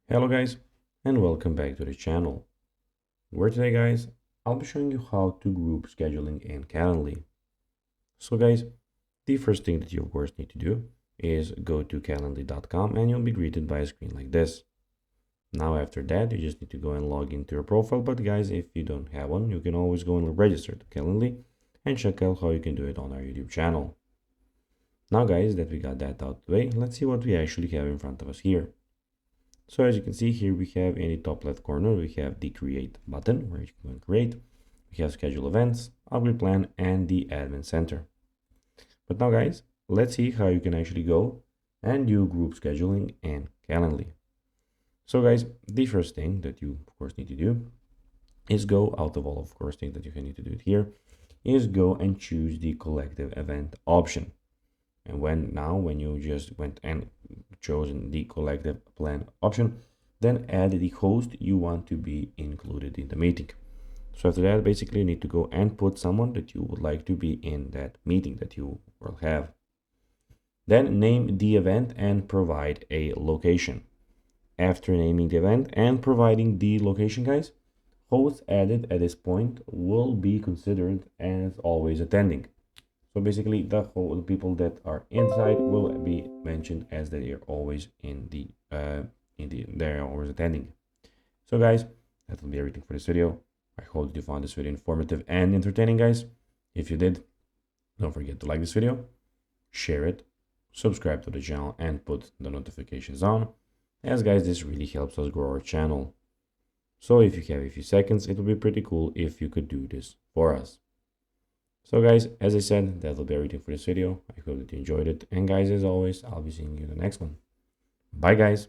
Hello guys, and welcome back to the channel, where today guys, I'll be showing you how to group scheduling in Calendly. So guys, the first thing that you of course need to do is go to calendly.com and you'll be greeted by a screen like this. Now after that, you just need to go and log into your profile, but guys, if you don't have one, you can always go and register to Calendly and check out how you can do it on our YouTube channel. Now guys, that we got that out of the way, let's see what we actually have in front of us here. So as you can see here, we have in the top left corner, we have the create button where you can go and create. We have schedule events, upgrade plan, and the admin center. But now guys, let's see how you can actually go and do group scheduling in Calendly. So guys, the first thing that you of course need to do is go out of all of course things that you need to do it here is go and choose the collective event option. And when you just went and chosen the collective plan option, then add the host you want to be included in the meeting. So after that, basically you need to go and put someone that you would like to be in that meeting that you will have. Then name the event and provide a location. After naming the event and providing the location, guys, hosts added at this point will be considered as always attending. So basically, the people that are inside will be mentioned as they are always they're always attending. So guys, that will be everything for this video. I hope you found this video informative and entertaining, guys. If you did, don't forget to like this video, share it, subscribe to the channel, and put the notifications on, as guys, this really helps us grow our channel. So if you have a few seconds, it would be pretty cool if you could do this for us. So guys, as I said, that will be everything for this video. I hope that you enjoyed it. And guys, as always, I'll be seeing you in the next one. Bye guys.